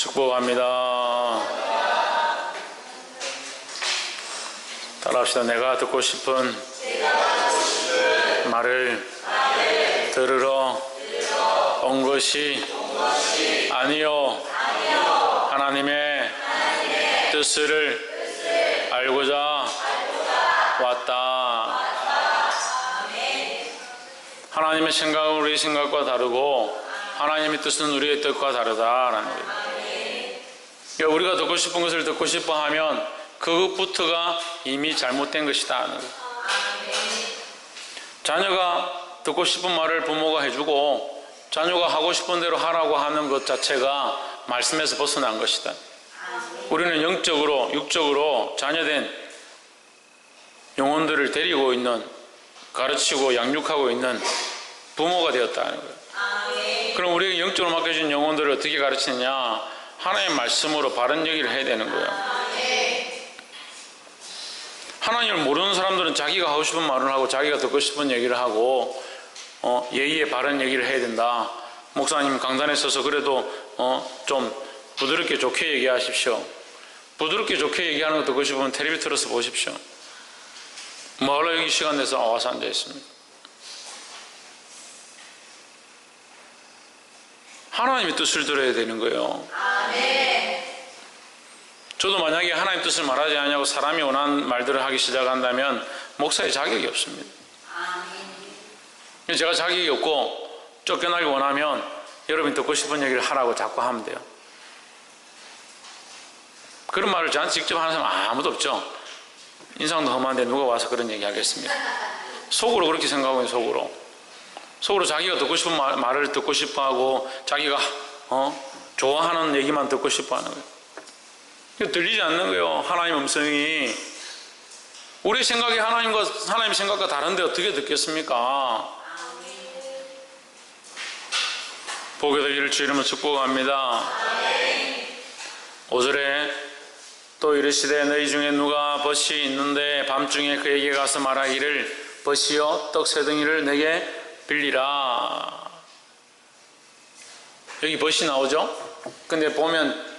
축복합니다. 따라합시다. 내가 듣고 싶은 말을 들으러 온 것이 아니요 하나님의 뜻을 알고자 왔다. 하나님의 생각은 우리의 생각과 다르고 하나님의 뜻은 우리의 뜻과 다르다라는 거예요. 그러니까 우리가 듣고 싶은 것을 듣고 싶어 하면 그것부터가 이미 잘못된 것이다. 자녀가 듣고 싶은 말을 부모가 해주고 자녀가 하고 싶은 대로 하라고 하는 것 자체가 말씀에서 벗어난 것이다. 우리는 영적으로 육적으로 자녀된 영혼들을 데리고 있는, 가르치고 양육하고 있는 부모가 되었다는 거예요. 그럼 우리에게 영적으로 맡겨진 영혼들을 어떻게 가르치느냐? 하나님의 말씀으로 바른 얘기를 해야 되는 거예요. 하나님을 모르는 사람들은 자기가 하고 싶은 말을 하고 자기가 듣고 싶은 얘기를 하고 예의에 바른 얘기를 해야 된다. 목사님 강단에 서서 그래도 좀 부드럽게 좋게 얘기하십시오. 부드럽게 좋게 얘기하는 거 듣고 싶으면 텔레비 틀어서 보십시오. 뭐하러 여기 시간 내서 와서 앉아 있습니다. 하나님의 뜻을 들어야 되는 거예요. 저도 만약에 하나님 뜻을 말하지 않냐고 사람이 원하는 말들을 하기 시작한다면 목사의 자격이 없습니다. 제가 자격이 없고 쫓겨나기 원하면 여러분이 듣고 싶은 얘기를 하라고 자꾸 하면 돼요. 그런 말을 저한테 직접 하는 사람 아무도 없죠. 인상도 험한데 누가 와서 그런 얘기 하겠습니까? 속으로 그렇게 생각하고 있는 속으로 자기가 듣고 싶은 말을 듣고 싶어하고 자기가 좋아하는 얘기만 듣고 싶어하는 거예요. 들리지 않는 거예요. 하나님 음성이. 우리 생각이 하나님 생각과 다른데 어떻게 듣겠습니까? 보게 되기를 주 이름으로 축복합니다. 5절에 또 이르시되 너희 중에 누가 벗이 있는데 밤중에 그에게 가서 말하기를 벗이여 떡 세 덩이를 내게 빌리라. 여기 벗이 나오죠? 근데 보면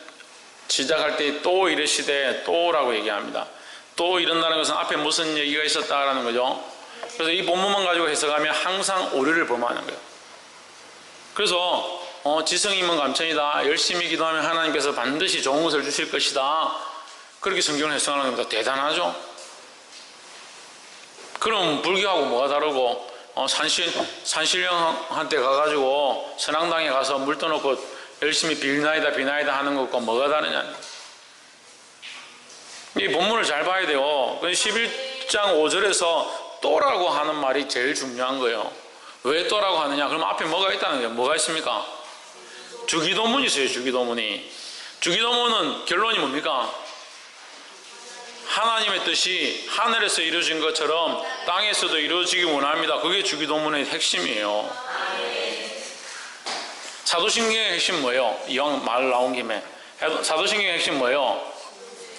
시작할 때 또 이르시되 또라고 얘기합니다. 또 이런다는 것은 앞에 무슨 얘기가 있었다라는 거죠. 그래서 이 본문만 가지고 해석하면 항상 오류를 범하는 거예요. 그래서 지성이면 감천이다. 열심히 기도하면 하나님께서 반드시 좋은 것을 주실 것이다. 그렇게 성경을 해석하는 겁니다. 대단하죠? 그럼 불교하고 뭐가 다르고 산신령한테 가가지고 선앙당에 가서 물 떠놓고 열심히 비나이다 하는 것과 뭐가 다르냐. 이 본문을 잘 봐야 돼요. 11장 5절에서 또라고 하는 말이 제일 중요한 거예요. 왜 또라고 하느냐? 그럼 앞에 뭐가 있다는 거예요. 뭐가 있습니까? 주기도문이 있어요. 주기도문은 결론이 뭡니까? 하나님의 뜻이 하늘에서 이루어진 것처럼 땅에서도 이루어지기 원합니다. 그게 주기도문의 핵심이에요. 사도신경의 핵심 뭐예요? 이왕 말 나온 김에 사도신경의 핵심 뭐예요?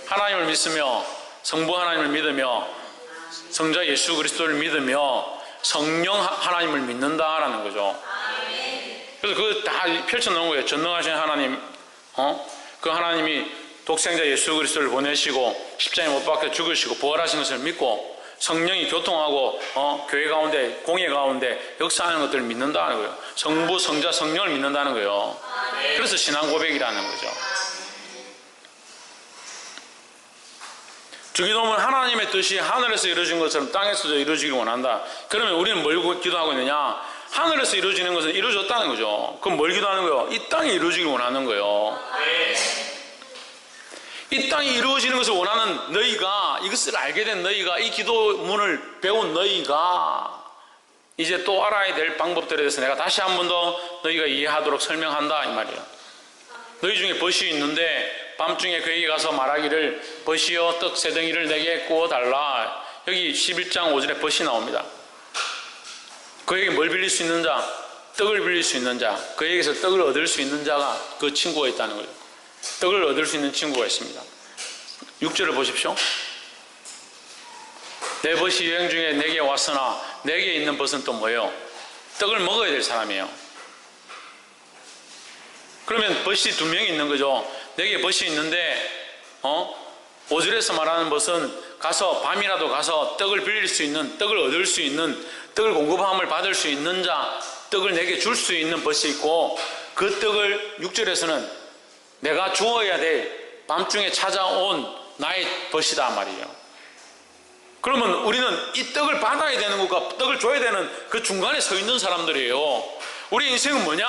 하나님을 믿으며 성부 하나님을 믿으며 성자 예수 그리스도를 믿으며 성령 하나님을 믿는다라는 거죠. 그래서 그거 다 펼쳐놓은 거예요. 전능하신 하나님, 그 하나님이 독생자 예수 그리스도를 보내시고 십자가에 못 박혀 죽으시고 부활하신 것을 믿고 성령이 교통하고 교회 가운데 공예 가운데 역사하는 것들을 믿는다는 거예요. 성부 성자 성령을 믿는다는 거예요. 그래서 신앙 고백이라는 거죠. 주기도문 하나님의 뜻이 하늘에서 이루어진 것처럼 땅에서도 이루어지길 원한다. 그러면 우리는 뭘 기도하고 있느냐? 하늘에서 이루어지는 것은 이루어졌다는 거죠. 그럼 뭘 기도하는 거예요? 이 땅에 이루어지길 원하는 거예요. 이 땅이 이루어지는 것을 원하는 너희가, 이것을 알게 된 너희가, 이 기도문을 배운 너희가 이제 또 알아야 될 방법들에 대해서 내가 다시 한 번 더 너희가 이해하도록 설명한다 이 말이에요. 너희 중에 벗이 있는데 밤중에 그에게 가서 말하기를 벗이여 떡 세 덩이를 내게 구워달라. 여기 11장 5절에 벗이 나옵니다. 그에게 뭘 빌릴 수 있는 자? 떡을 빌릴 수 있는 자. 그에게서 떡을 얻을 수 있는 자가 그 친구가 있다는 거예요. 떡을 얻을 수 있는 친구가 있습니다. 6절을 보십시오. 내 벗이 여행 중에 내게 왔으나 내게 있는 벗은 또 뭐예요? 떡을 먹어야 될 사람이에요. 그러면 벗이 2명이 있는 거죠. 4개 벗이 있는데 5절에서 말하는 벗은 가서 밤이라도 가서 떡을 빌릴 수 있는, 떡을 얻을 수 있는, 떡을 공급함을 받을 수 있는 자, 떡을 내게 줄 수 있는 벗이 있고, 그 떡을 6절에서는 내가 주어야 될 밤중에 찾아온 나의 벗이다 말이에요. 그러면 우리는 이 떡을 받아야 되는 것과 떡을 줘야 되는 그 중간에 서 있는 사람들이에요. 우리 인생은 뭐냐?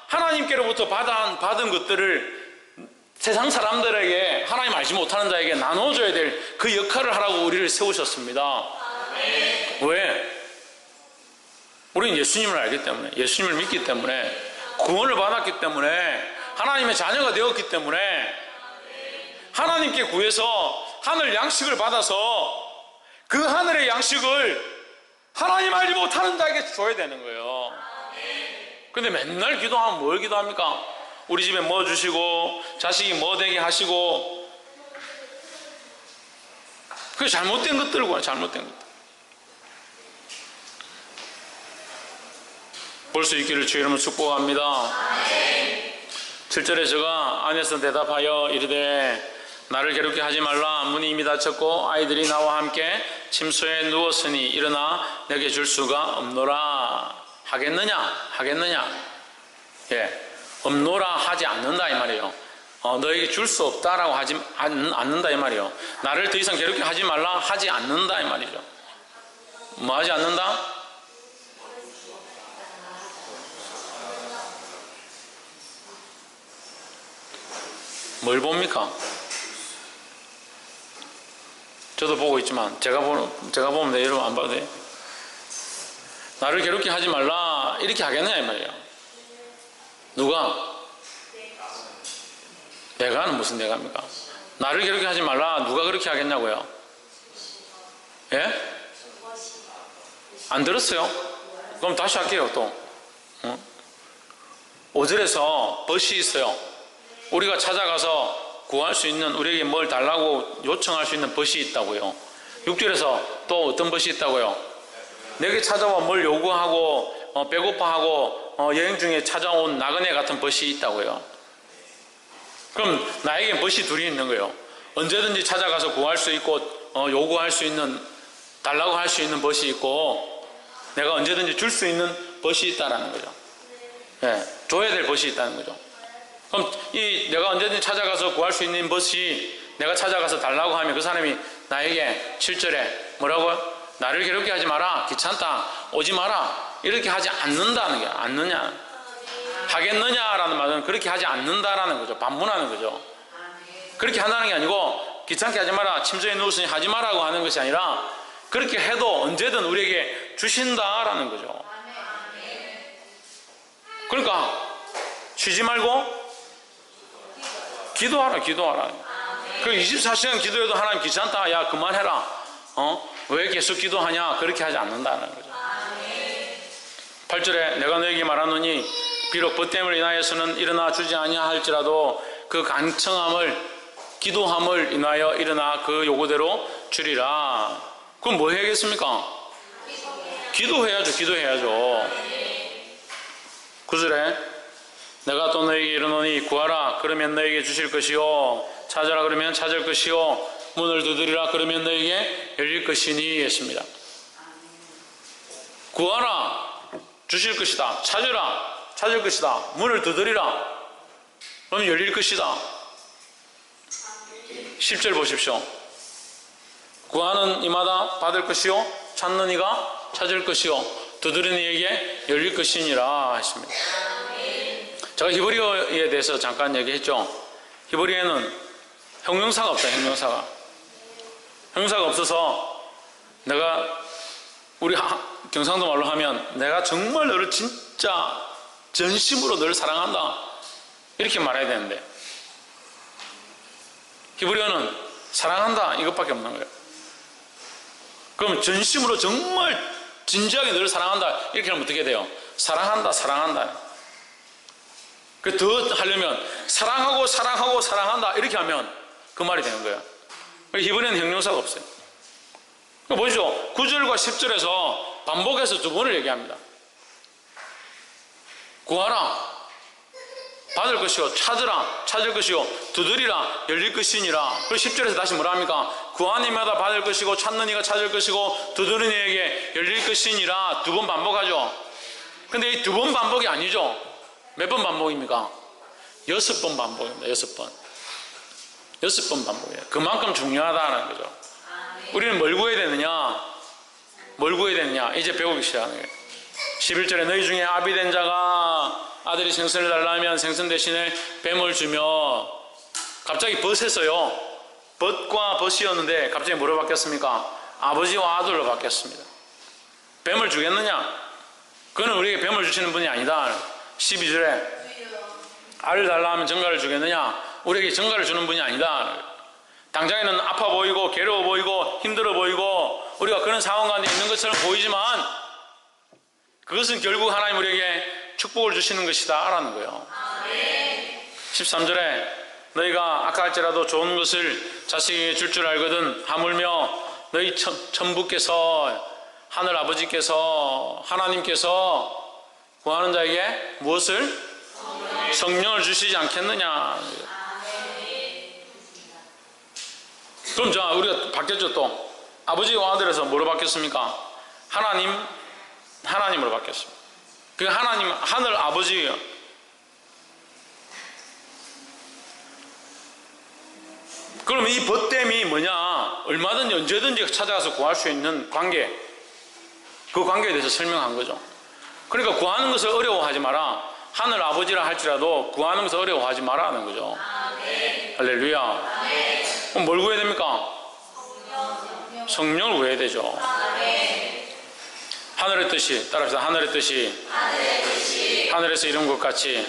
하나님께로부터 받은 것들을 세상 사람들에게, 하나님 알지 못하는 자에게 나눠줘야 될 그 역할을 하라고 우리를 세우셨습니다. 왜? 우리는 예수님을 알기 때문에, 예수님을 믿기 때문에, 구원을 받았기 때문에, 하나님의 자녀가 되었기 때문에, 하나님께 구해서 하늘 양식을 받아서 그 하늘의 양식을 하나님 알지 못하는 자에게 줘야 되는 거예요. 근데 맨날 기도하면 뭘 기도합니까? 우리 집에 뭐 주시고, 자식이 뭐 되게 하시고, 그게 잘못된 것들이고, 잘못된 것들. 볼 수 있기를 주의 이름으로 축복합니다. 7절에 저가 안에서 대답하여 이르되 나를 괴롭게 하지 말라. 문이 이미 닫혔고 아이들이 나와 함께 침소에 누웠으니 일어나 내게 줄 수가 없노라. 하겠느냐? 하겠느냐? 예, 없노라 하지 않는다 이 말이에요. 너에게 줄 수 없다라고 하지 않는다 이 말이에요. 나를 더 이상 괴롭게 하지 말라 하지 않는다 이 말이죠. 뭐 하지 않는다? 뭘 봅니까? 저도 보고 있지만 제가 보면 돼. 여러분 안 봐도 돼. 나를 괴롭게 하지 말라 이렇게 하겠느냐 이 말이에요. 누가? 내가는 무슨 내가입니까? 나를 괴롭게 하지 말라 누가 그렇게 하겠냐고요? 예? 안 들었어요? 그럼 다시 할게요. 또 5절에서 벗이 있어요. 우리가 찾아가서 구할 수 있는, 우리에게 뭘 달라고 요청할 수 있는 벗이 있다고요. 6절에서 또 어떤 벗이 있다고요? 내게 찾아와 뭘 요구하고 배고파하고 여행 중에 찾아온 나그네 같은 벗이 있다고요. 그럼 나에게 벗이 둘이 있는 거예요. 언제든지 찾아가서 구할 수 있고 요구할 수 있는, 달라고 할 수 있는 벗이 있고, 내가 언제든지 줄 수 있는 벗이 있다라는 거죠. 예, 줘야 될 벗이 있다는 거죠. 그럼 내가 언제든지 찾아가서 구할 수 있는 벗이, 내가 찾아가서 달라고 하면 그 사람이 나에게 7절에 뭐라고? 나를 괴롭게 하지 마라, 귀찮다, 오지 마라 이렇게 하지 않는다는 게, 않느냐, 하겠느냐라는 말은 그렇게 하지 않는다라는 거죠. 반문하는 거죠. 그렇게 한다는 게 아니고 귀찮게 하지 마라, 침소에 누웠으니 하지 마라고 하는 것이 아니라 그렇게 해도 언제든 우리에게 주신다라는 거죠. 그러니까 쉬지 말고 기도하라. 그 24시간 기도해도 하나님 귀찮다, 야 그만해라, 왜 계속 기도하냐, 그렇게 하지 않는다는 거죠. 8절에 내가 너에게 말하노니 비록 벗됨을 인하여서는 일어나 주지 아니할지라도 그 간청함을, 기도함을 인하여 일어나 그 요구대로 주리라. 그럼 뭐 해야겠습니까? 기도해야죠. 9절에 내가 또 너에게 이르노니 구하라 그러면 너에게 주실 것이요, 찾으라 그러면 찾을 것이요, 문을 두드리라 그러면 너에게 열릴 것이니 했습니다. 구하라 주실 것이다, 찾으라 찾을 것이다, 문을 두드리라 그러면 열릴 것이다. 10절 보십시오. 구하는 이마다 받을 것이요, 찾는 이가 찾을 것이요, 두드리는 이에게 열릴 것이니라 했습니다. 제가 히브리어에 대해서 잠깐 얘기했죠. 히브리어에는 형용사가 없다. 형용사가 없어서 내가, 우리 경상도 말로 하면 내가 정말 너를 진짜 전심으로 너를 사랑한다 이렇게 말해야 되는데, 히브리어는 사랑한다 이것밖에 없는 거예요. 그럼 전심으로 정말 진지하게 너를 사랑한다 이렇게 하면 어떻게 돼요? 사랑한다. 그 더 하려면 사랑한다 이렇게 하면 그 말이 되는 거예요. 이번에는 형용사가 없어요. 보시죠. 9절과 10절에서 반복해서 두 번을 얘기합니다. 구하라 받을 것이요 찾으라 찾을 것이요 두드리라 열릴 것이니라. 그리고 10절에서 다시 뭐라 합니까? 구하는 이마다 받을 것이고 찾는 이가 찾을 것이고 두드리는 이에게 열릴 것이니라. 두 번 반복하죠. 근데 이 두 번 반복이 아니죠. 몇 번 반복입니까? 6번 반복입니다. 6번. 6번 반복이에요. 그만큼 중요하다는 거죠. 우리는 뭘 구해야 되느냐? 뭘 구해야 되느냐? 이제 배우기 시작하는 거예요. 11절에 너희 중에 아비된 자가 아들이 생선을 달라 하면 생선 대신에 뱀을 주며, 갑자기 벗했어요. 벗과 벗이었는데 갑자기 뭐로 바뀌었습니까? 아버지와 아들로 바뀌었습니다. 뱀을 주겠느냐? 그는 우리에게 뱀을 주시는 분이 아니다. 12절에 알을 달라 하면 정갈을 주겠느냐? 우리에게 정갈을 주는 분이 아니다. 당장에는 아파 보이고 괴로워 보이고 힘들어 보이고 우리가 그런 상황 가운데 있는 것처럼 보이지만 그것은 결국 하나님 우리에게 축복을 주시는 것이다 라는 거예요. 13절에 너희가 악할지라도 좋은 것을 자식에게 줄 줄 알거든 하물며 너희 천부께서 하늘 아버지께서 하나님께서 구하는 자에게 무엇을? 성령을 주시지 않겠느냐. 그럼 자 우리가 바뀌었죠. 또 아버지와 아들에서 뭐로 바뀌었습니까? 하나님으로 바뀌었습니다. 그 하나님 하늘 아버지예요. 그럼 이 벗됨이 뭐냐? 얼마든지 언제든지 찾아가서 구할 수 있는 관계, 그 관계에 대해서 설명한 거죠. 그러니까 구하는 것을 어려워하지 마라. 하늘 아버지라 할지라도 구하는 것을 어려워하지 마라는 거죠. 할렐루야. 그럼 뭘 구해야 됩니까? 성령을 구해야 되죠. 하늘의 뜻이, 따라합시다. 하늘의 뜻이 하늘에서 이룬 것 같이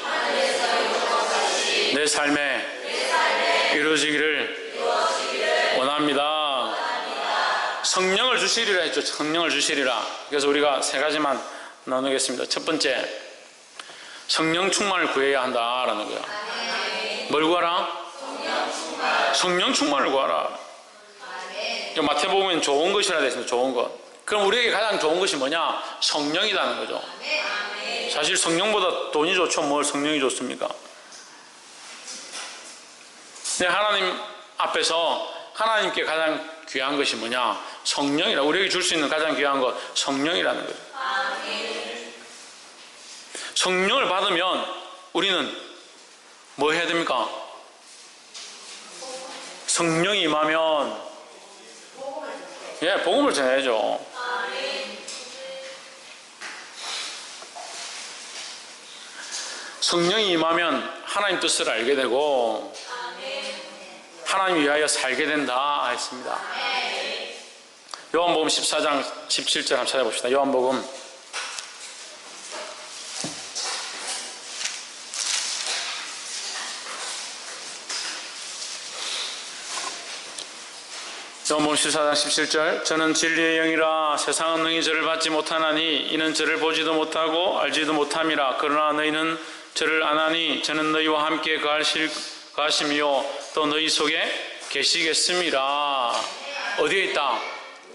내 삶에 이루어지기를 원합니다. 성령을 주시리라 했죠. 성령을 주시리라. 그래서 우리가 세 가지만 나누겠습니다. 첫 번째, 성령 충만을 구해야 한다라는 거예요. 뭘 구하라? 성령 충만을 구하라. 마태복음엔 좋은 것이라 되어 있습니다. 좋은 것. 그럼 우리에게 가장 좋은 것이 뭐냐? 성령이라는 거죠. 사실 성령보다 돈이 좋죠. 뭘 성령이 좋습니까? 근데 하나님 앞에서 하나님께 가장 귀한 것이 뭐냐? 성령이라. 우리에게 줄 수 있는 가장 귀한 것 성령이라는 거죠. 성령을 받으면 우리는 뭐 해야 됩니까? 성령이 임하면 복음을 전해야죠. 성령이 임하면 하나님 뜻을 알게 되고 하나님 위하여 살게 된다 했습니다. 요한복음 14장 17절 한번 찾아봅시다. 요한복음 14장 17절 저는 진리의 영이라 세상은 능히 저를 받지 못하나니 이는 저를 보지도 못하고 알지도 못함이라. 그러나 너희는 저를 아나니 저는 너희와 함께 가심이요 또 너희 속에 계시겠음이라. 어디에 있다?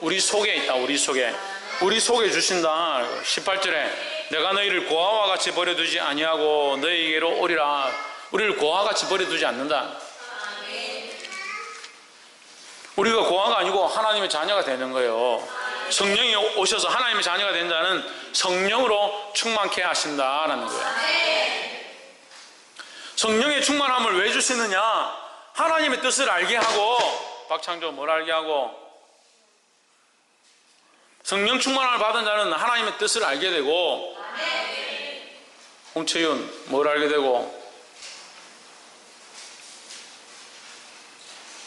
우리 속에 있다. 우리 속에 주신다. 18절에 내가 너희를 고아와 같이 버려두지 아니하고 너희에게로 오리라. 우리를 고아와 같이 버려두지 않는다. 우리가 고아가 아니고 하나님의 자녀가 되는 거예요. 성령이 오셔서 하나님의 자녀가 된 자는 성령으로 충만케 하신다라는 거예요. 성령의 충만함을 왜 주시느냐? 하나님의 뜻을 알게 하고, 박창조 뭘 알게 하고? 성령 충만함을 받은 자는 하나님의 뜻을 알게 되고, 홍채윤 뭘 알게 되고,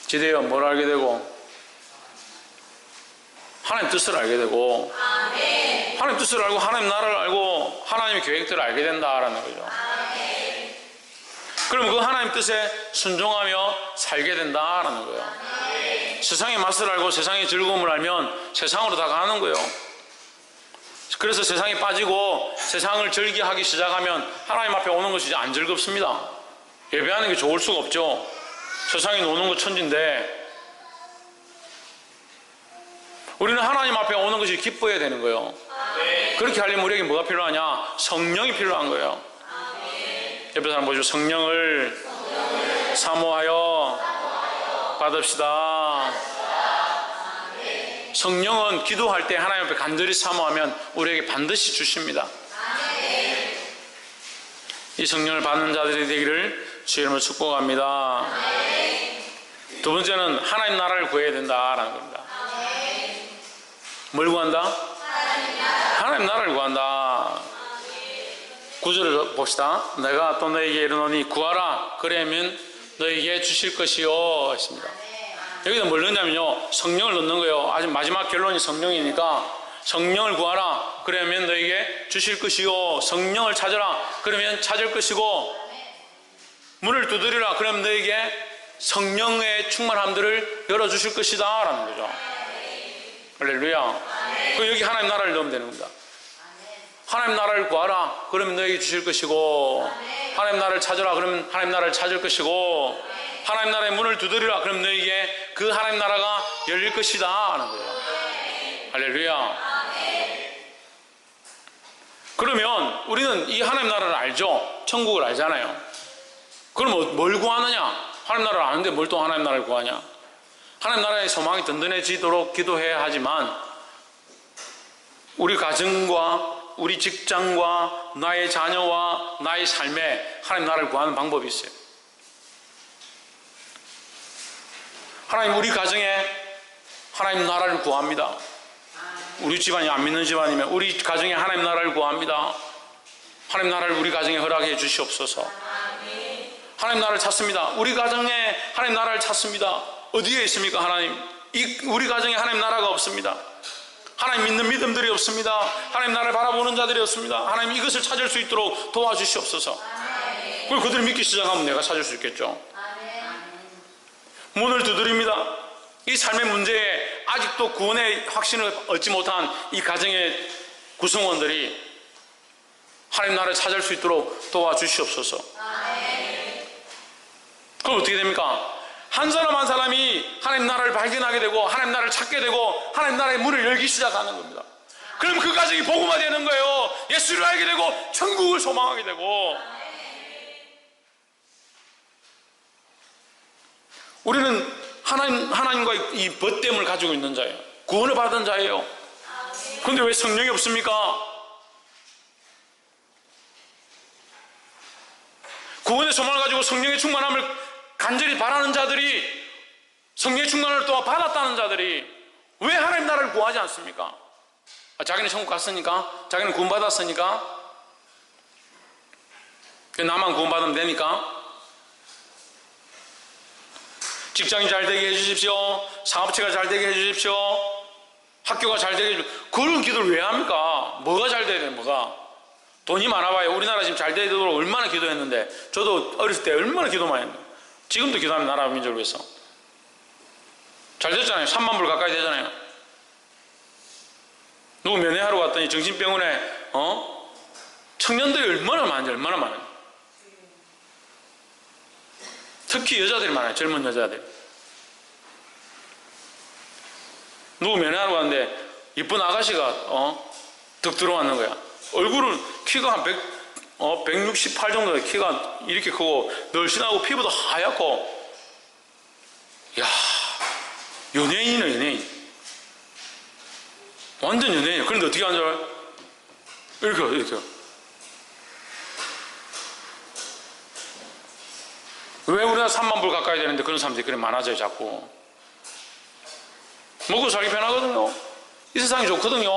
지대현 뭘 알게 되고, 하나님 뜻을 알게 되고, 하나님 뜻을 알고 하나님 나라를 알고 하나님의 계획들을 알게 된다라는 거죠. 그러면 그 하나님 뜻에 순종하며 살게 된다라는 거예요. 세상의 맛을 알고 세상의 즐거움을 알면 세상으로 다 가는 거예요. 그래서 세상에 빠지고 세상을 즐기하기 시작하면 하나님 앞에 오는 것이 안 즐겁습니다. 예배하는 게 좋을 수가 없죠. 세상에 노는 거 천진데 우리는 하나님 앞에 오는 것이 기뻐해야 되는 거예요. 그렇게 하려면 우리에게 뭐가 필요하냐? 성령이 필요한 거예요. 옆에 사람 보시고 성령을 사모하여 받읍시다. 성령은 기도할 때 하나님 앞에 간절히 사모하면 우리에게 반드시 주십니다. 이 성령을 받는 자들이 되기를 주의 이름으로 축복합니다. 두 번째는 하나님 나라를 구해야 된다라는 겁니다. 뭘 구한다? 하나님 나라를 구한다. 9절을 봅시다. 내가 또 너에게 이르노니 구하라 그러면 너에게 주실 것이요 했습니다. 여기다 뭘 넣냐면요, 성령을 넣는 거예요. 아직 마지막 결론이 성령이니까 성령을 구하라 그러면 너에게 주실 것이요, 성령을 찾으라 그러면 찾을 것이고, 문을 두드리라 그러면 너에게 성령의 충만함들을 열어주실 것이다 라는 거죠. 할렐루야. 여기 하나님 나라를 넣으면 되는 겁니다. 하나님 나라를 구하라 그러면 너에게 주실 것이고, 하나님 나라를 찾으라 그러면 하나님 나라를 찾을 것이고, 하나님 나라의 문을 두드리라 그러면 너에게 그 하나님 나라가 열릴 것이다 하는 거예요. 할렐루야. 그러면 우리는 이 하나님 나라를 알죠. 천국을 알잖아요. 그럼 뭘 구하느냐? 하나님 나라를 아는데 뭘 또 하나님 나라를 구하냐? 하나님 나라의 소망이 든든해지도록 기도해야 하지만 우리 가정과 우리 직장과 나의 자녀와 나의 삶에 하나님 나라를 구하는 방법이 있어요. 하나님, 우리 가정에 하나님 나라를 구합니다. 우리 집안이 안 믿는 집안이면 우리 가정에 하나님 나라를 구합니다. 하나님 나라를 우리 가정에 허락해 주시옵소서. 하나님 나라를 찾습니다. 우리 가정에 하나님 나라를 찾습니다. 어디에 있습니까? 하나님, 우리 가정에 하나님 나라가 없습니다. 하나님 믿는 믿음들이 없습니다. 하나님 나라를 바라보는 자들이 없습니다. 하나님, 이것을 찾을 수 있도록 도와주시옵소서. 그걸 그들이 믿기 시작하면 내가 찾을 수 있겠죠. 문을 두드립니다. 이 삶의 문제에 아직도 구원의 확신을 얻지 못한 이 가정의 구성원들이 하나님 나라를 찾을 수 있도록 도와주시옵소서. 그럼 어떻게 됩니까? 한 사람 한 사람이 하나님 나라를 발견하게 되고 하나님 나라를 찾게 되고 하나님 나라의 문을 열기 시작하는 겁니다. 그럼 그 가정이 복음화되는 거예요. 예수를 알게 되고 천국을 소망하게 되고. 우리는 하나님과 이 벗됨을 가지고 있는 자예요. 구원을 받은 자예요. 그런데 왜 성령이 없습니까? 구원의 소망을 가지고 성령의 충만함을 간절히 바라는 자들이, 성령의 충만을 또 받았다는 자들이 왜 하나님 나라를 구하지 않습니까? 자기는 천국 갔으니까, 자기는 구원 받았으니까, 나만 구원 받으면 되니까. 직장이 잘 되게 해주십시오. 사업체가 잘 되게 해주십시오. 학교가 잘 되게 해주십시오. 그런 기도를 왜 합니까? 뭐가 잘 돼야 돼요? 뭐가? 돈이 많아봐요. 우리나라 지금 잘 되도록 얼마나 기도했는데, 저도 어렸을 때 얼마나 기도 많이 했는데, 지금도 기도하면 나라 민족을 위해서. 잘 됐잖아요. 3만 불 가까이 되잖아요. 누구 면회하러 갔더니 정신병원에 청년들이 얼마나 많은지, 얼마나 많아요. 특히 여자들이 많아요. 젊은 여자들. 누구 면회하러 갔는데 이쁜 아가씨가 득 들어왔는 거야. 얼굴은 키가 한 168 정도 돼. 키가 이렇게 크고 늘씬하고 피부도 하얗고, 야, 연예인이네, 연예인. 완전 연예인. 그런데 어떻게 하는 줄 알아요? 이렇게. 왜 우리가 3만 불 가까이 되는데 그런 사람들이 그래 많아져요, 자꾸. 먹고 살기 편하거든요. 이 세상이 좋거든요.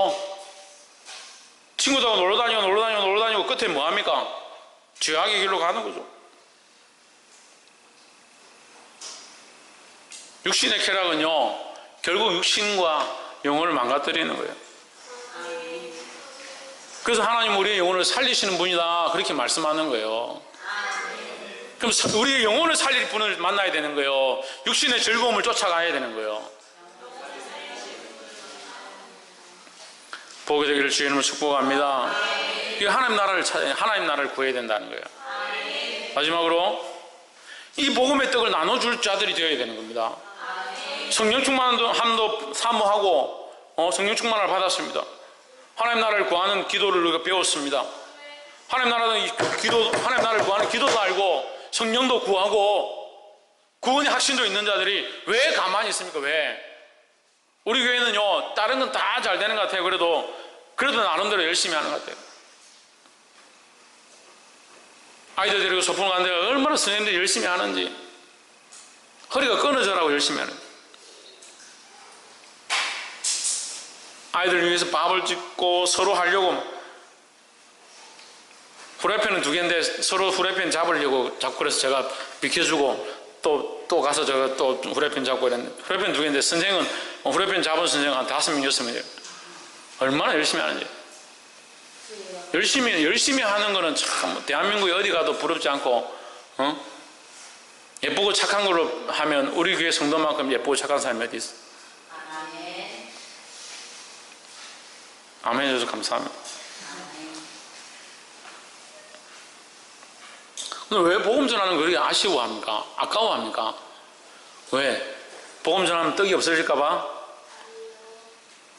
친구들하고 놀러 다니고 끝에 뭐 합니까? 죄악의 길로 가는 거죠. 육신의 쾌락은요, 결국 육신과 영혼을 망가뜨리는 거예요. 그래서 하나님 우리의 영혼을 살리시는 분이다, 그렇게 말씀하는 거예요. 그럼 우리의 영혼을 살릴 분을 만나야 되는 거예요. 육신의 즐거움을 쫓아가야 되는 거예요. 보게 되기를 주의 이름으로 축복합니다. 이 하나님 나라를 찾아야, 하나님 나라를 구해야 된다는 거예요. 마지막으로 이 복음의 떡을 나눠줄 자들이 되어야 되는 겁니다. 성령 충만함도 사모하고 성령 충만을 받았습니다. 하나님 나라를 구하는 기도를 우리가 배웠습니다. 하나님 나라는 하나님 나라를 구하는 기도도 알고 성령도 구하고 구원의 확신도 있는 자들이 왜 가만히 있습니까? 왜? 우리 교회는요, 다른 건 다 잘 되는 것 같아요. 그래도 나름대로 열심히 하는 것 같아요. 아이들 데리고 소풍 가는데 얼마나 선생님들이 열심히 하는지. 허리가 끊어져라고 열심히 하는 거예요. 아이들 위해서 밥을 짓고 서로 하려고 후라이팬은 2개인데 서로 후라이팬 잡으려고 자꾸 그래서 제가 비켜주고 또 가서 제가 또 후라이팬 잡고 이랬는데 후라이팬 2개인데 선생은 후라이팬 잡은 선생은 한 5명, 6명이에요. 얼마나 열심히 하는지. 열심히 하는 거는 참 대한민국에 어디 가도 부럽지 않고 예쁘고 착한 걸로 하면 우리 교회 성도만큼 예쁘고 착한 사람이 어디 있어? 아멘 해줘서 감사합니다. 근데 왜 복음 전하는 거 그렇게 아쉬워합니까? 아까워합니까? 왜? 복음 전하면 떡이 없어질까봐?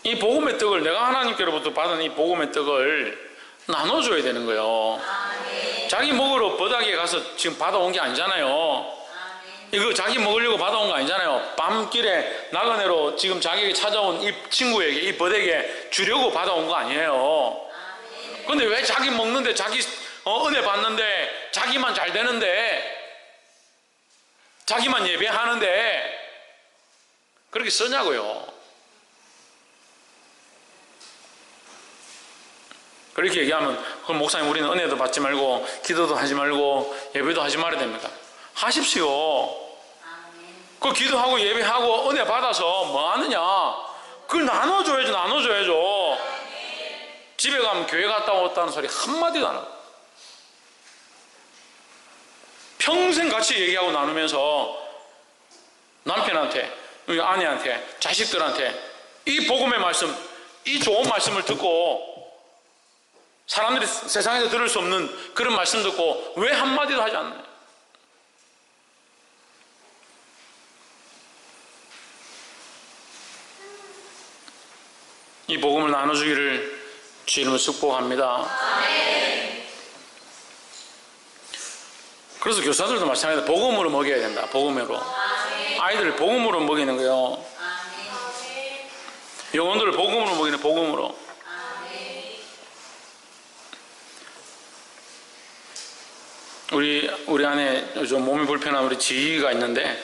이 복음의 떡을 내가 하나님께로부터 받은 이 복음의 떡을 나눠줘야 되는 거예요. 자기 먹으러 버닥에 가서 지금 받아온 게 아니잖아요. 이거 자기 먹으려고 받아온 거 아니잖아요. 밤길에 나그네로 지금 자기에게 찾아온 이 친구에게, 이 버닥에 주려고 받아온 거 아니에요. 근데 왜 자기 먹는데, 자기 은혜 받는데, 자기만 잘 되는데, 자기만 예배하는데 그렇게 쓰냐고요. 그렇게 얘기하면 그럼 목사님 우리는 은혜도 받지 말고 기도도 하지 말고 예배도 하지 말아야 됩니까? 하십시오. 그 기도하고 예배하고 은혜 받아서 뭐 하느냐? 그걸 나눠줘야죠. 집에 가면 교회 갔다 왔다는 소리 한마디도 안 하고 평생 같이 얘기하고 나누면서 남편한테, 아내한테, 자식들한테 이 복음의 말씀, 이 좋은 말씀을 듣고 사람들이 세상에서 들을 수 없는 그런 말씀 듣고 왜 한마디도 하지 않나요? 이 복음을 나눠주기를 주 이름으로 축복합니다. 그래서 교사들도 마찬가지다. 복음으로 먹여야 된다. 복음으로. 아이들을 복음으로 먹이는 거예요. 영혼들을 복음으로 먹이는 복음으로. 우리 안에 요즘 몸이 불편한 우리 지희가 있는데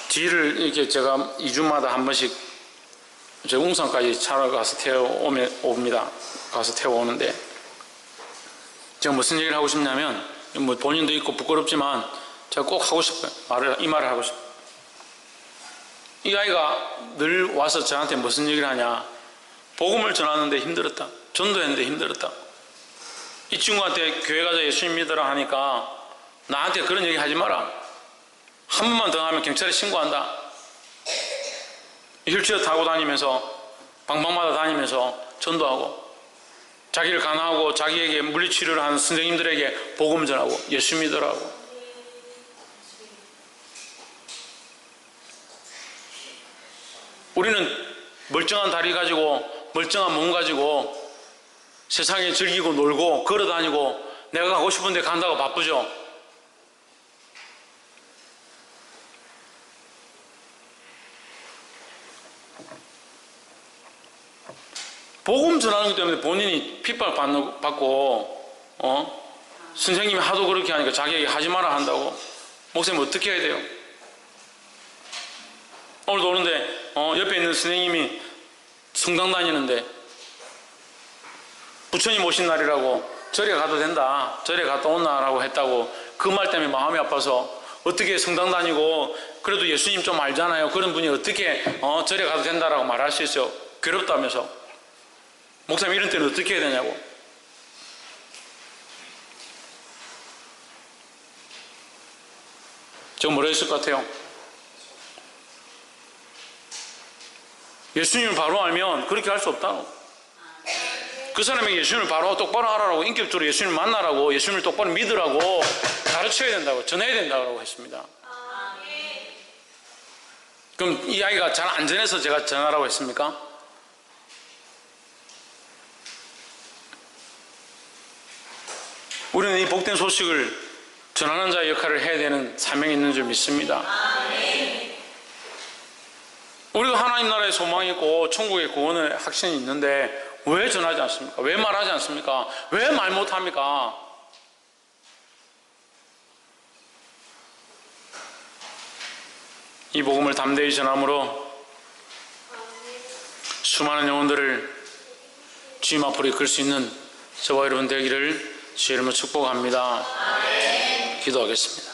지희를 이렇게 제가 2주마다 한 번씩 제 웅산까지 차로 가서 태워옵니다. 가서 태워오는데 제가 무슨 얘기를 하고 싶냐면 뭐 본인도 있고 부끄럽지만 제가 꼭 하고 싶어요. 이 말을 하고 싶어요. 이 아이가 늘 와서 저한테 무슨 얘기를 하냐. 복음을 전하는데 힘들었다. 전도했는데 힘들었다. 이 친구한테 교회 가서 예수님 믿으라 하니까 나한테 그런 얘기 하지 마라. 한 번만 더 하면 경찰에 신고한다. 휠체어 타고 다니면서 방방마다 다니면서 전도하고 자기를 간호하고 자기에게 물리치료를 하는 선생님들에게 복음 전하고 예수 믿으라고. 우리는 멀쩡한 다리 가지고 멀쩡한 몸 가지고 세상에 즐기고 놀고 걸어다니고 내가 가고 싶은 데 간다고 바쁘죠. 복음 전하는 것 때문에 본인이 핍박받고 선생님이 하도 그렇게 하니까 자기에게 하지 마라 한다고. 목사님 어떻게 해야 돼요? 오늘도 오는데 옆에 있는 선생님이 성당 다니는데 부처님 오신 날이라고 절에 가도 된다, 절에 갔다 온나라고 했다고 그 말 때문에 마음이 아파서 어떻게 성당 다니고 그래도 예수님 좀 알잖아요. 그런 분이 어떻게 절에 가도 된다라고 말할 수 있어요. 괴롭다면서. 목사님 이런 때는 어떻게 해야 되냐고. 저 뭐라 했을 것 같아요? 예수님을 바로 알면 그렇게 할 수 없다고. 그 사람에게 예수님을 바로 똑바로 알아라고, 인격적으로 예수님을 만나라고, 예수님을 똑바로 믿으라고 가르쳐야 된다고, 전해야 된다고 했습니다. 그럼 이 아이가 잘 안 전해서 제가 전하라고 했습니까? 우리는 이 복된 소식을 전하는 자의 역할을 해야 되는 사명이 있는 줄 믿습니다. 우리가 하나님 나라의 소망이 있고 천국의 구원의 확신이 있는데 왜 전하지 않습니까? 왜 말하지 않습니까? 왜 말 못합니까? 이 복음을 담대히 전함으로 수많은 영혼들을 주님 앞으로 이끌 수 있는 저와 여러분 되기를 주의 이름으로 축복합니다. 기도하겠습니다.